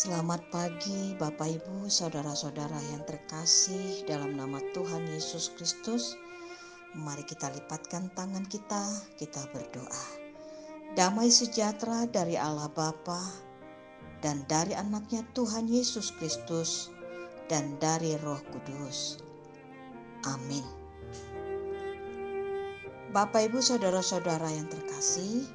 Selamat pagi Bapak Ibu, saudara-saudara yang terkasih dalam nama Tuhan Yesus Kristus. Mari kita lipatkan tangan kita berdoa. Damai sejahtera dari Allah Bapa dan dari anaknya Tuhan Yesus Kristus dan dari Roh Kudus. Amin. Bapak Ibu, saudara-saudara yang terkasih,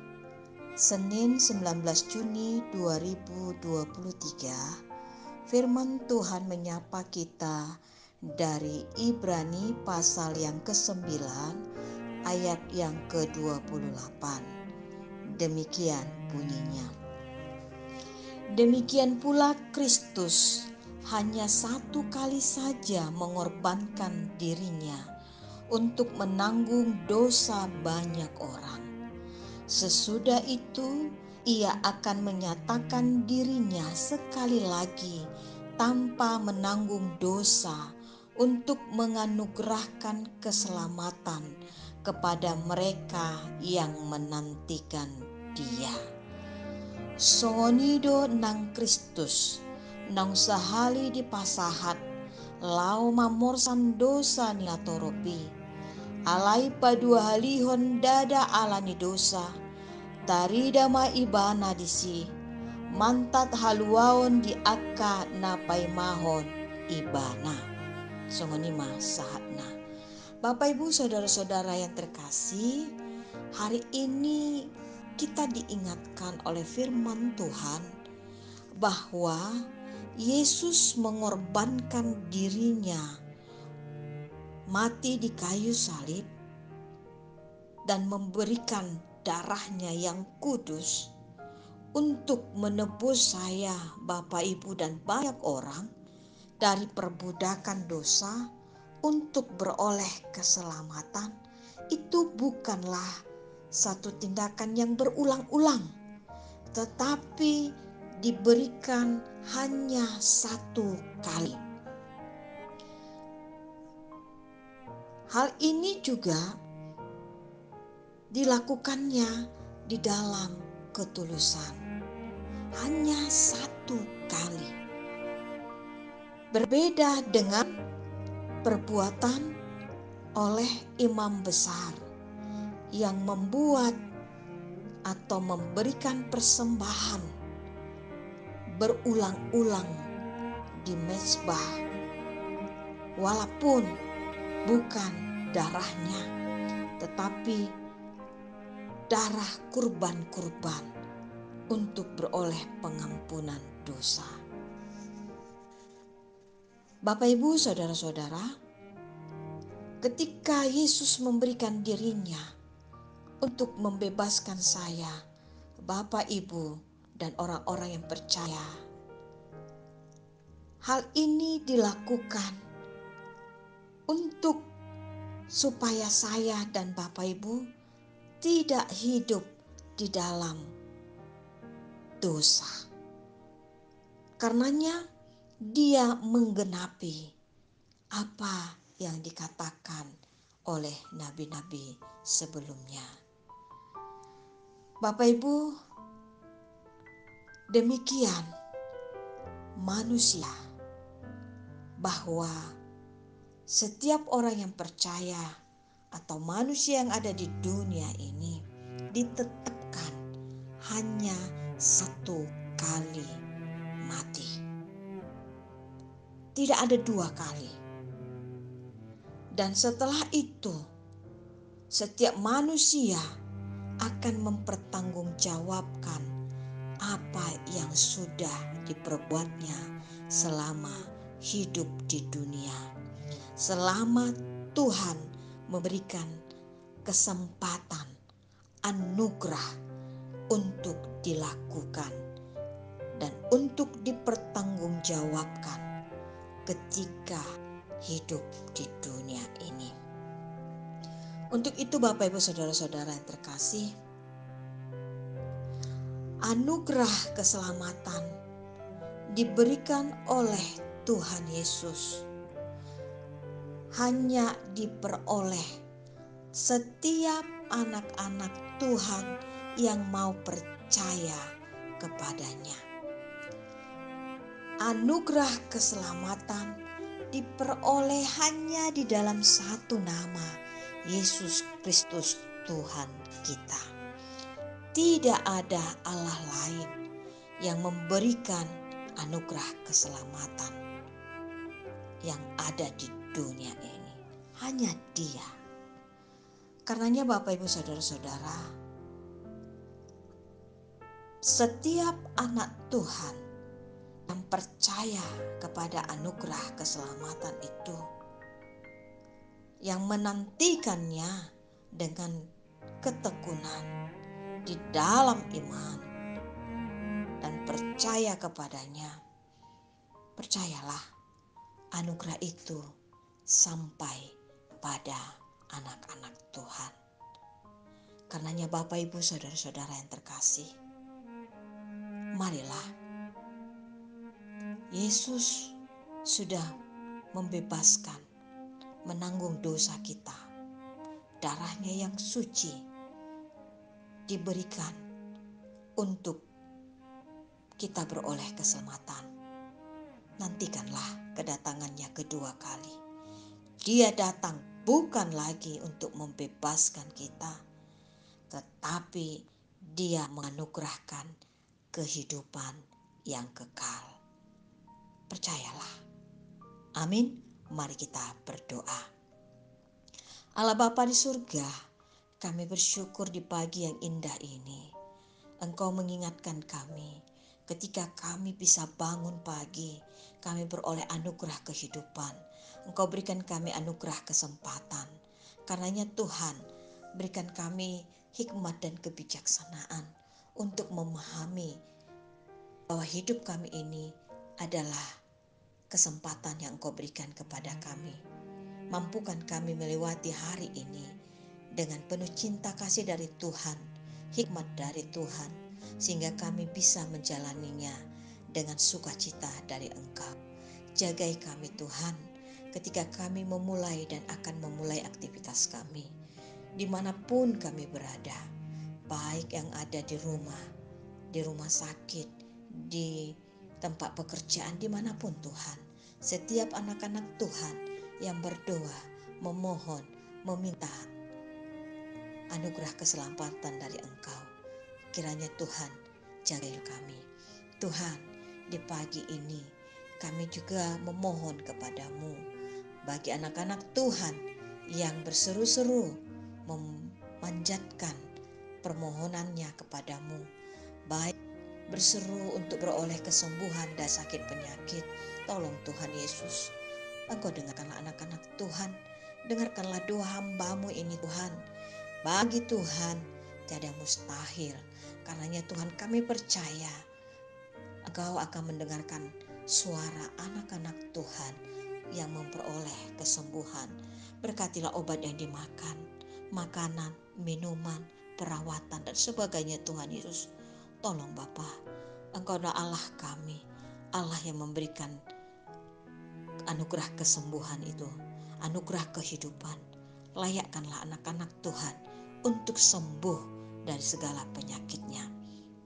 Senin 19 Juni 2023, firman Tuhan menyapa kita dari Ibrani pasal yang ke-9 ayat yang ke-28. Demikian bunyinya. Demikian pula Kristus hanya satu kali saja mengorbankan dirinya untuk menanggung dosa banyak orang. Sesudah itu, ia akan menyatakan dirinya sekali lagi tanpa menanggung dosa untuk menganugerahkan keselamatan kepada mereka yang menantikan Dia. Songonido nang Kristus, nang sahali dipasahat, lau mamorsan dosa nilatoropi. Alai padua halihon dada alani dosa, tarida ma ibana disi, mantat haluaon di akka napai mahon ibana. Songonima sahatna. Bapak Ibu saudara-saudara yang terkasih, hari ini kita diingatkan oleh firman Tuhan bahwa Yesus mengorbankan dirinya mati di kayu salib dan memberikan darahnya yang kudus untuk menebus saya, Bapak Ibu dan banyak orang dari perbudakan dosa untuk beroleh keselamatan. Itu bukanlah satu tindakan yang berulang-ulang, tetapi diberikan hanya satu kali. Hal ini juga dilakukannya di dalam ketulusan. Hanya satu kali. Berbeda dengan perbuatan oleh imam besar yang membuat atau memberikan persembahan berulang-ulang di mezbah, walaupun bukan darahnya, tetapi darah kurban-kurban untuk beroleh pengampunan dosa. Bapak Ibu saudara-saudara, ketika Yesus memberikan dirinya untuk membebaskan saya, Bapak Ibu dan orang-orang yang percaya, hal ini dilakukan untuk supaya saya dan Bapak Ibu tidak hidup di dalam dosa. Karenanya Dia menggenapi apa yang dikatakan oleh nabi-nabi sebelumnya. Bapak Ibu, demikian manusia, bahwa setiap orang yang percaya atau manusia yang ada di dunia ini ditetapkan hanya satu kali mati. Tidak ada dua kali. Dan setelah itu, setiap manusia akan mempertanggungjawabkan apa yang sudah diperbuatnya selama hidup di dunia. Selama Tuhan memberikan kesempatan, anugerah untuk dilakukan dan untuk dipertanggungjawabkan ketika hidup di dunia ini. Untuk itu Bapak Ibu saudara-saudara yang terkasih, anugerah keselamatan diberikan oleh Tuhan Yesus hanya diperoleh setiap anak-anak Tuhan yang mau percaya kepadanya. anugerah keselamatan diperoleh hanya di dalam satu nama, Yesus Kristus Tuhan kita. Tidak ada Allah lain yang memberikan anugerah keselamatan yang ada di dunia ini. Hanya Dia. Karenanya Bapak Ibu Saudara-saudara, setiap anak Tuhan yang percaya kepada anugerah keselamatan itu, yang menantikannya dengan ketekunan di dalam iman dan percaya kepadanya, percayalah anugerah itu sampai pada anak-anak Tuhan. Karenanya Bapak Ibu Saudara-saudara yang terkasih, marilah, Yesus sudah membebaskan, menanggung dosa kita. Darahnya yang suci diberikan untuk kita beroleh keselamatan. Nantikanlah kedatangannya kedua kali. Dia datang bukan lagi untuk membebaskan kita, tetapi Dia menganugerahkan kehidupan yang kekal. Percayalah. Amin. Mari kita berdoa. Allah Bapa di surga, kami bersyukur di pagi yang indah ini. Engkau mengingatkan kami ketika kami bisa bangun pagi, kami beroleh anugerah kehidupan. Engkau berikan kami anugerah kesempatan. Karenanya Tuhan, berikan kami hikmat dan kebijaksanaan untuk memahami bahwa hidup kami ini adalah kesempatan yang Engkau berikan kepada kami. Mampukan kami melewati hari ini dengan penuh cinta kasih dari Tuhan, hikmat dari Tuhan, sehingga kami bisa menjalaninya dengan sukacita dari Engkau. Jagai kami Tuhan, ketika kami memulai dan akan memulai aktivitas kami, dimanapun kami berada, baik yang ada di rumah sakit, di tempat pekerjaan, dimanapun Tuhan. Setiap anak-anak Tuhan yang berdoa, memohon, meminta anugerah keselamatan dari Engkau, kiranya Tuhan jagai kami. Tuhan, di pagi ini kami juga memohon kepadamu bagi anak-anak Tuhan yang berseru-seru memanjatkan permohonannya kepadamu, baik berseru untuk beroleh kesembuhan dari sakit penyakit. Tolong Tuhan Yesus, Engkau dengarkanlah anak-anak Tuhan, dengarkanlah doa hamba-Mu ini Tuhan. Bagi Tuhan tiada mustahil. Karenanya Tuhan, kami percaya Engkau akan mendengarkan suara anak-anak Tuhan yang memperoleh kesembuhan. Berkatilah obat yang dimakan, makanan, minuman, perawatan dan sebagainya Tuhan Yesus. Tolong Bapa, Engkau adalah Allah kami, Allah yang memberikan anugerah kesembuhan itu, anugerah kehidupan. Layakkanlah anak-anak Tuhan untuk sembuh dari segala penyakitnya.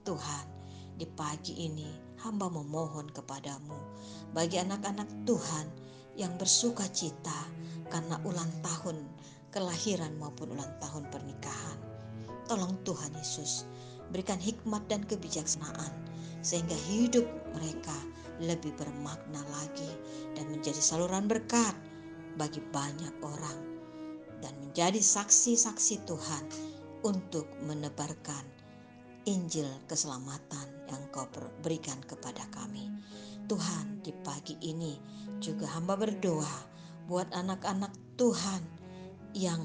Tuhan, di pagi ini hamba memohon kepadamu bagi anak-anak Tuhan yang bersuka cita karena ulang tahun kelahiran maupun ulang tahun pernikahan. Tolong Tuhan Yesus, berikan hikmat dan kebijaksanaan sehingga hidup mereka lebih bermakna lagi dan menjadi saluran berkat bagi banyak orang dan menjadi saksi-saksi Tuhan untuk menebarkan Injil keselamatan yang Kau berikan kepada kami. Tuhan, di pagi ini juga hamba berdoa buat anak-anak Tuhan yang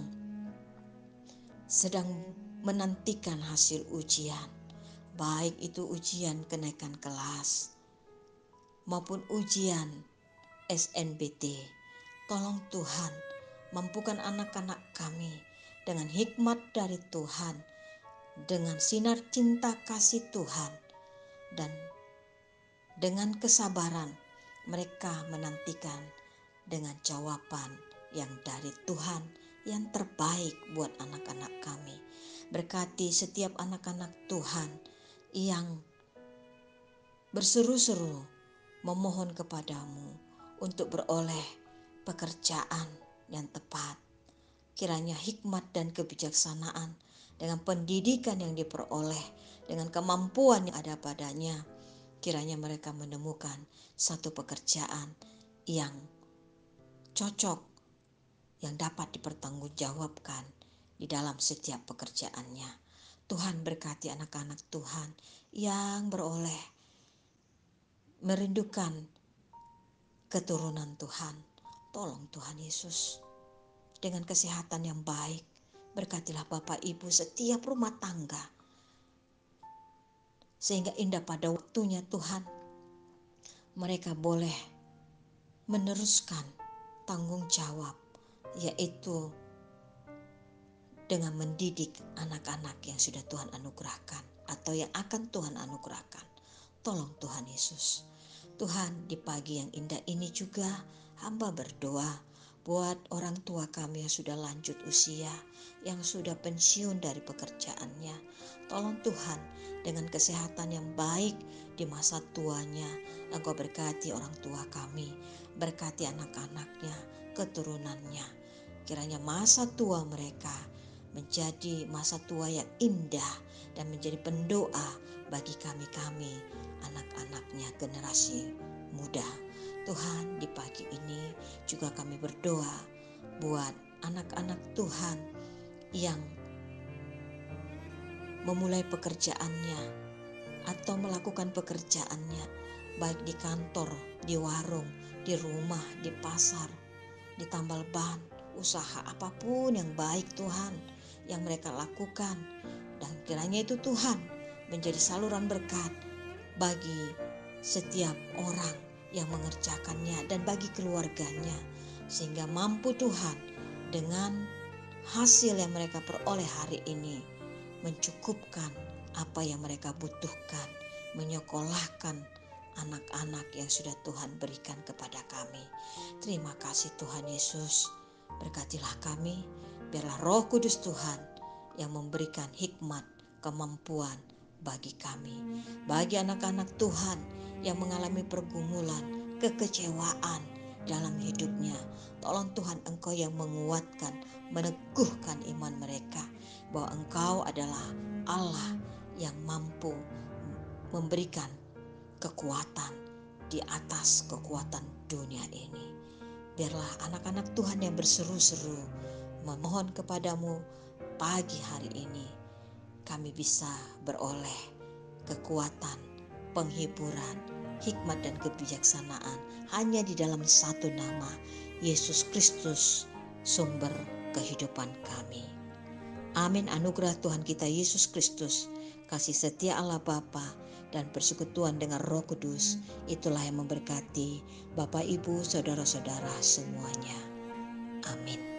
sedang menantikan hasil ujian, baik itu ujian kenaikan kelas maupun ujian SNBT. Tolong Tuhan, mampukan anak-anak kami dengan hikmat dari Tuhan, dengan sinar cinta kasih Tuhan, dan dengan kesabaran mereka menantikan dengan jawaban yang dari Tuhan yang terbaik buat anak-anak kami. Berkati setiap anak-anak Tuhan yang berseru-seru memohon kepadamu untuk beroleh pekerjaan yang tepat. Kiranya hikmat dan kebijaksanaan dengan pendidikan yang diperoleh, dengan kemampuan yang ada padanya, kiranya mereka menemukan satu pekerjaan yang cocok, yang dapat dipertanggungjawabkan di dalam setiap pekerjaannya. Tuhan berkati anak-anak Tuhan yang beroleh merindukan keturunan Tuhan. Tolong Tuhan Yesus, dengan kesehatan yang baik, berkatilah Bapak Ibu setiap rumah tangga, sehingga indah pada waktunya Tuhan, mereka boleh meneruskan tanggung jawab, yaitu dengan mendidik anak-anak yang sudah Tuhan anugerahkan atau yang akan Tuhan anugerahkan. Tolong Tuhan Yesus. Tuhan, di pagi yang indah ini juga hamba berdoa buat orang tua kami yang sudah lanjut usia, yang sudah pensiun dari pekerjaannya. Tolong Tuhan, dengan kesehatan yang baik di masa tuanya, Engkau berkati orang tua kami, berkati anak-anaknya, keturunannya. Kiranya masa tua mereka menjadi masa tua yang indah dan menjadi pendoa bagi kami-kami, anak-anaknya, generasi muda. Tuhan, di pagi ini juga kami berdoa buat anak-anak Tuhan yang memulai pekerjaannya atau melakukan pekerjaannya, baik di kantor, di warung, di rumah, di pasar, di tambal ban, usaha apapun yang baik Tuhan yang mereka lakukan. Dan kiranya itu Tuhan menjadi saluran berkat bagi setiap orang yang mengerjakannya dan bagi keluarganya, sehingga mampu Tuhan dengan hasil yang mereka peroleh hari ini mencukupkan apa yang mereka butuhkan, menyekolahkan anak-anak yang sudah Tuhan berikan kepada kami. Terima kasih Tuhan Yesus. Berkatilah kami, biarlah Roh Kudus Tuhan yang memberikan hikmat, kemampuan bagi kami. Bagi anak-anak Tuhan yang mengalami pergumulan, kekecewaan dalam hidupnya, tolong Tuhan Engkau yang menguatkan, meneguhkan iman mereka bahwa Engkau adalah Allah yang mampu memberikan kekuatan di atas kekuatan dunia ini. Biarlah anak-anak Tuhan yang berseru-seru memohon kepadamu pagi hari ini, kami bisa beroleh kekuatan, penghiburan, hikmat dan kebijaksanaan hanya di dalam satu nama, Yesus Kristus, sumber kehidupan kami. Amin. Anugerah Tuhan kita Yesus Kristus, kasih setia Allah Bapa, dan persekutuan dengan Roh Kudus, itulah yang memberkati Bapak, Ibu, saudara-saudara semuanya. Amin.